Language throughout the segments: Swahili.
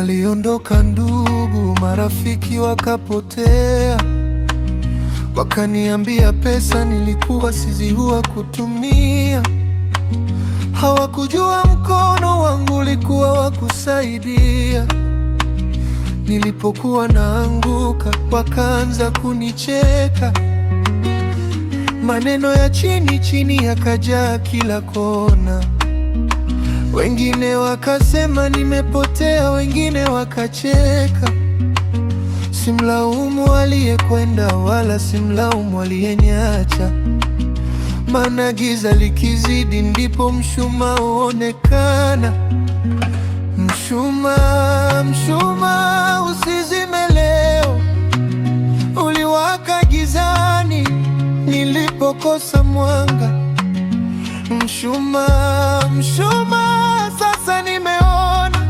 Waliondoka ndugu, marafiki wakapotea, wakaniambia pesa nilikuwa sizijua kutumia. Hawakujua mkono wangu ulikuwa wa kusaidia. Nilipokuwa naanguka, wakaanza kunicheka. Maneno ya chini chini yakajaa kila kona. Wengine wakasema nimepotea, wengine wakacheka. Simlaumu aliyekwenda wala simlaumu aliyeniacha, maana giza likizidi ndipo mshumaa huonekana. Mshumaa, mshumaa usizime leo, uliwaka gizani nilipokosa mwanga. Mshumaa, mshumaa sasa nimeona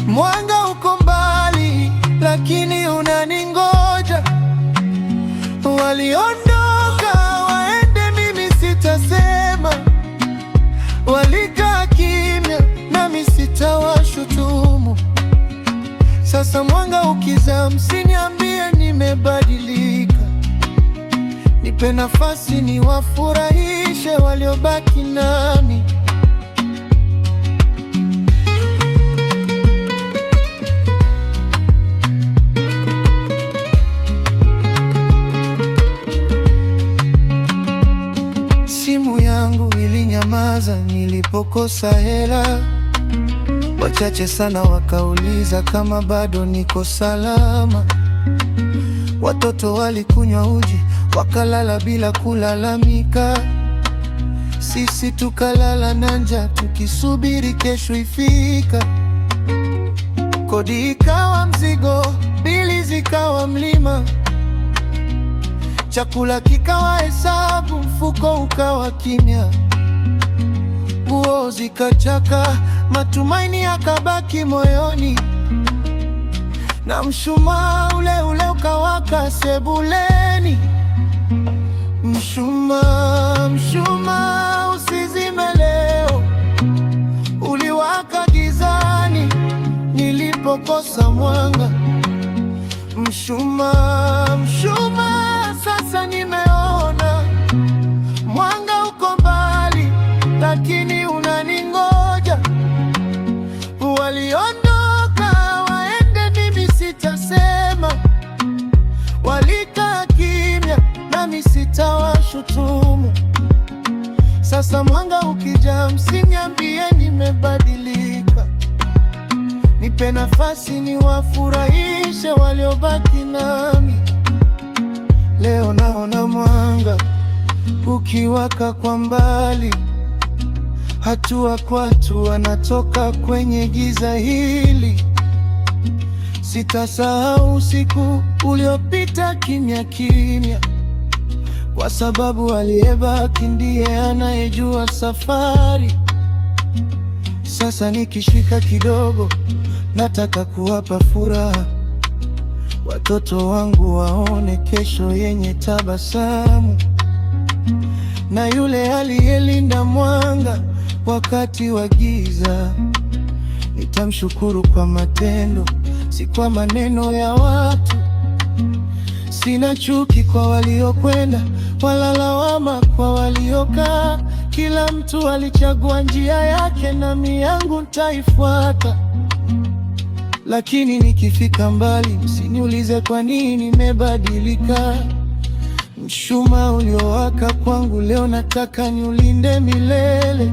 mwanga uko mbali, lakini unaningoja. Waliondoka waende, mimi sitasema. Walikaa kimya, nami sitawashutumu. Sasa mwanga ukizaa, msiniambie nimebadilika. Nipe nafasi niwafurahishe waliobaki nami. Simu yangu ilinyamaza nilipokosa hela. Wachache sana wakauliza kama bado niko salama. Watoto walikunywa uji wakalala bila kulalamika. Sisi tukalala na njaa tukisubiri kesho ifika. Kodi ikawa mzigo, bili zikawa mlima. Chakula kikawa hesabu, mfuko ukawa kimya. Nguo zikachaka, matumaini yakabaki moyoni. Na mshumaa ule ule ukawaka sebuleni. Mshumaa, mshumaa usizime leo, uliwaka gizani nilipokosa mwanga. Mshumaa, mshumaa sasa nimeona mwanga uko mbali, lakini unaningoja. Waliondoka waende, mimi sitasema. Walikaa kimya, nami sitawashutumu. Sasa mwanga ukija, msiniambie nimebadilika. Nipe nafasi niwafurahishe waliobaki nami. Leo naona mwanga ukiwaka kwa mbali, hatua kwa hatua natoka kwenye giza hili. Sitasahau usiku uliopita kimya kimya, kwa sababu aliyebaki ndiye anayejua safari. Sasa nikishika kidogo, nataka kuwapa furaha watoto wangu, waone kesho yenye tabasamu. Na yule aliyelinda mwanga wakati wa giza, nitamshukuru kwa matendo, si kwa maneno ya watu. Sina chuki kwa waliokwenda, wala lawama kwa waliokaa. Kila mtu alichagua njia yake, nami yangu nitaifuata. Lakini nikifika mbali, msiniulize kwa nini nimebadilika. Mshumaa uliowaka kwangu leo nataka niulinde milele.